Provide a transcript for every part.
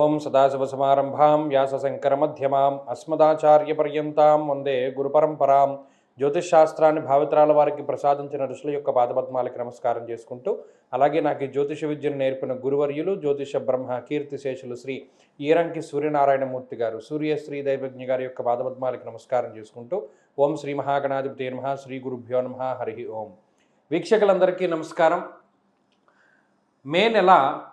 ఓం సదాశివసమారంభాం వ్యాసశంకరమధ్యమాం అస్మదాచార్యపర్యంతాం వందే గురుపరంపరాం. జ్యోతిష్ శాస్త్రాన్ని భావితరాల వారికి ప్రసాదించిన ఋషుల యొక్క పాదపద్మాలకి నమస్కారం చేసుకుంటూ, అలాగే నాకు ఈ జ్యోతిష విద్యను నేర్పిన గురువర్యులు జ్యోతిష బ్రహ్మ కీర్తిశేషులు శ్రీ ఈరంకి సూర్యనారాయణమూర్తి గారు, సూర్యశ్రీ దైవజ్ఞ గారి యొక్క పాదపద్మాలకి నమస్కారం చేసుకుంటూ, ఓం శ్రీ మహాగణాధిపతి నమః, శ్రీ గురుభ్యో నమః, హరి ఓం. వీక్షకులందరికీ నమస్కారం. మే నెల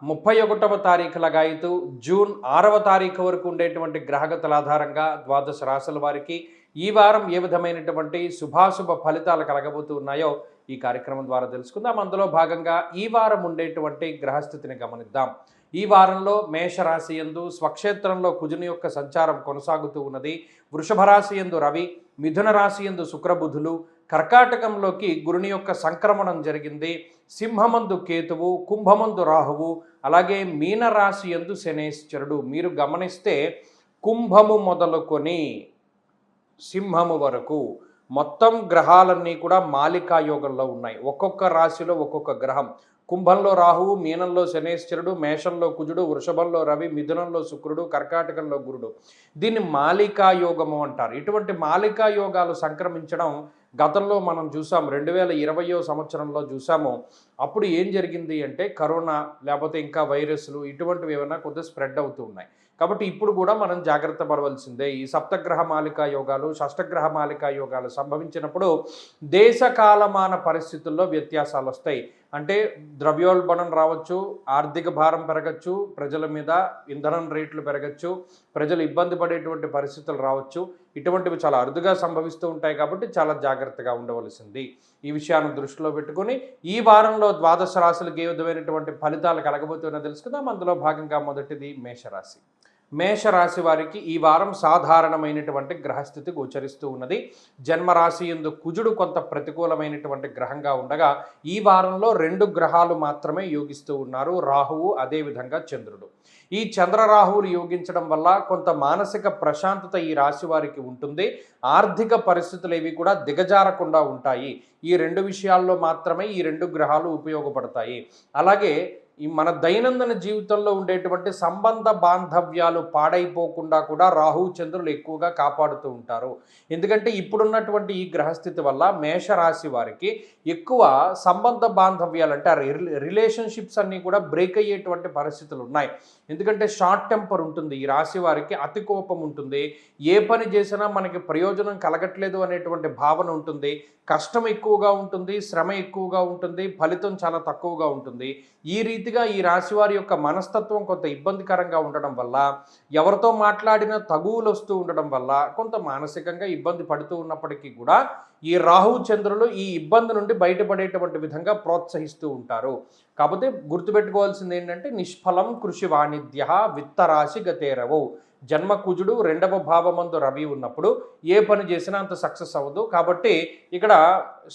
31వ తారీఖు లగాయితూ జూన్ 6వ తారీఖు వరకు ఉండేటువంటి గ్రహగతుల ఆధారంగా ద్వాదశ రాశుల వారికి ఈ వారం ఏ విధమైనటువంటి శుభాశుభ ఫలితాలు కలగబోతూ ఉన్నాయో ఈ కార్యక్రమం ద్వారా తెలుసుకుందాం. అందులో భాగంగా ఈ వారం ఉండేటువంటి గ్రహస్థితిని గమనిద్దాం. ఈ వారంలో మేషరాశి యందు స్వక్షేత్రంలో కుజుని యొక్క సంచారం కొనసాగుతూ ఉన్నది. వృషభ రాశి యందు రవి, మిథున రాశి యందు శుక్రబుధులు, కర్కాటకంలోకి గురుని యొక్క సంక్రమణం జరిగింది. సింహమందు కేతువు, కుంభమందు రాహువు, అలాగే మీనరాశి యందు శనేశ్వరుడు. మీరు గమనిస్తే కుంభము మొదలుకొని సింహము వరకు మొత్తం గ్రహాలన్నీ కూడా మాలికా యోగంలో ఉన్నాయి. ఒక్కొక్క రాశిలో ఒక్కొక్క గ్రహం. కుంభంలో రాహువు, మీనంలో శనేశ్వరుడు, మేషంలో కుజుడు, వృషభంలో రవి, మిథునంలో శుక్రుడు, కర్కాటకంలో గురుడు. దీన్ని మాలికా యోగము అంటారు. ఇటువంటి మాలికా యోగాలు సంక్రమించడం గతంలో మనం చూసాం, 2020వ సంవత్సరంలో చూసాము. అప్పుడు ఏం జరిగింది అంటే కరోనా లేకపోతే ఇంకా వైరస్లు ఇటువంటివి ఏమైనా కొద్దిగా స్ప్రెడ్ అవుతూ ఉన్నాయి. కాబట్టి ఇప్పుడు కూడా మనం జాగ్రత్త పడవలసిందే. ఈ సప్తగ్రహ మాలికా యోగాలు, షష్టగ్రహ మాలికా యోగాలు సంభవించినప్పుడు దేశకాలమాన పరిస్థితుల్లో వ్యత్యాసాలు వస్తాయి. అంటే ద్రవ్యోల్బణం రావచ్చు, ఆర్థిక భారం పెరగచ్చు, ప్రజల మీద ఇంధనం రేట్లు పెరగచ్చు, ప్రజలు ఇబ్బంది పడేటువంటి పరిస్థితులు రావచ్చు. ఇటువంటివి చాలా అరుదుగా సంభవిస్తూ ఉంటాయి. కాబట్టి చాలా జాగ్రత్తగా ఉండవలసింది. ఈ విషయాన్ని దృష్టిలో పెట్టుకుని ఈ వారంలో ద్వాదశ రాశులకు ఏ విధమైనటువంటి ఫలితాలు కలగబోతున్నా తెలుసుకుందాం. అందులో భాగంగా మొదటిది మేషరాశి. మేషరాశి వారికి ఈ వారం సాధారణమైనటువంటి గ్రహస్థితి గోచరిస్తూ ఉన్నది. జన్మరాశి యందు కుజుడు కొంత ప్రతికూలమైనటువంటి గ్రహంగా ఉండగా ఈ వారంలో 2 గ్రహాలు మాత్రమే యోగిస్తూ ఉన్నారు, రాహువు అదేవిధంగా చంద్రుడు. ఈ చంద్రరాహువులు యోగించడం వల్ల కొంత మానసిక ప్రశాంతత ఈ రాశి వారికి ఉంటుంది. ఆర్థిక పరిస్థితులు ఏవి కూడా దిగజారకుండా ఉంటాయి. ఈ 2 విషయాల్లో మాత్రమే ఈ 2 గ్రహాలు ఉపయోగపడతాయి. అలాగే ఈ మన దైనందిన జీవితంలో ఉండేటువంటి సంబంధ బాంధవ్యాలు పాడైపోకుండా కూడా రాహు చంద్రులు ఎక్కువగా కాపాడుతూ ఉంటారు. ఎందుకంటే ఇప్పుడున్నటువంటి ఈ గ్రహస్థితి వల్ల మేషరాశి వారికి ఎక్కువ సంబంధ బాంధవ్యాలు అంటే రిలేషన్షిప్స్ అన్నీ కూడా బ్రేక్ అయ్యేటువంటి పరిస్థితులు ఉన్నాయి. ఎందుకంటే షార్ట్ టెంపర్ ఉంటుంది, ఈ రాశి వారికి అతి కోపం ఉంటుంది, ఏ పని చేసినా మనకి ప్రయోజనం కలగట్లేదు అనేటువంటి భావన ఉంటుంది, కష్టం ఎక్కువగా ఉంటుంది, శ్రమ ఎక్కువగా ఉంటుంది, ఫలితం చాలా తక్కువగా ఉంటుంది. ఈ రీతిగా ఈ రాశి వారి యొక్క మనస్తత్వం కొంత ఇబ్బందికరంగా ఉండడం వల్ల, ఎవరితో మాట్లాడినా తగువులు వస్తూ ఉండడం వల్ల కొంత మానసికంగా ఇబ్బంది పడుతూ ఉన్నప్పటికీ కూడా ఈ రాహు చంద్రులు ఈ ఇబ్బంది నుండి బయటపడేటువంటి విధంగా ప్రోత్సహిస్తూ ఉంటారు. కాకపోతే గుర్తుపెట్టుకోవాల్సింది ఏంటంటే నిష్ఫలం కృషి వాణిజ్య విత్తరాశి గతేరవు. జన్మ కుజుడు 2వ భావమందు రవి ఉన్నప్పుడు ఏ పని చేసినా అంత సక్సెస్ అవ్వదు. కాబట్టి ఇక్కడ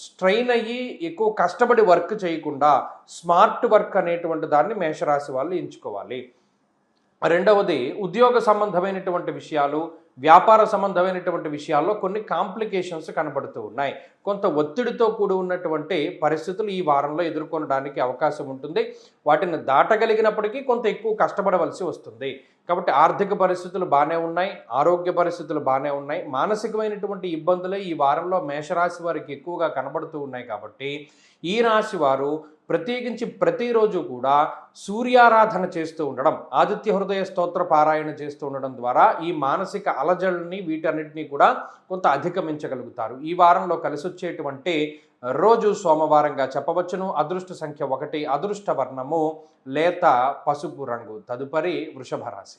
స్ట్రెయిన్ అయ్యి ఎక్కువ కష్టపడి వర్క్ చేయకుండా స్మార్ట్ వర్క్ అనేటువంటి దాన్ని మేషరాశి వాళ్ళు ఎంచుకోవాలి. రెండవది ఉద్యోగ సంబంధమైనటువంటి విషయాలు, వ్యాపార సంబంధమైనటువంటి విషయాల్లో కొన్ని కాంప్లికేషన్స్ కనబడుతూ ఉన్నాయి. కొంత ఒత్తిడితో కూడి ఉన్నటువంటి పరిస్థితులు ఈ వారంలో ఎదుర్కొనడానికి అవకాశం ఉంటుంది. వాటిని దాటగలిగినప్పటికీ కొంత ఎక్కువ కష్టపడవలసి వస్తుంది. కాబట్టి ఆర్థిక పరిస్థితులు బాగానే ఉన్నాయి, ఆరోగ్య పరిస్థితులు బాగానే ఉన్నాయి. మానసికమైనటువంటి ఇబ్బందులే ఈ వారంలో మేషరాశి వారికి ఎక్కువగా కనబడుతూ ఉన్నాయి. కాబట్టి ఈ రాశి వారు ప్రత్యేకించి ప్రతిరోజు కూడా సూర్యారాధన చేస్తూ ఉండడం, ఆదిత్య హృదయ స్తోత్ర పారాయణ చేస్తూ ఉండడం ద్వారా ఈ మానసిక అలజడుల్ని వీటన్నిటినీ కూడా కొంత అధిగమించగలుగుతారు. ఈ వారంలో కలిసి వచ్చేటువంటి రోజు సోమవారంగా చెప్పవచ్చును. అదృష్ట సంఖ్య 1, అదృష్ట వర్ణము లేత పసుపు రంగు. తదుపరి వృషభ రాశి.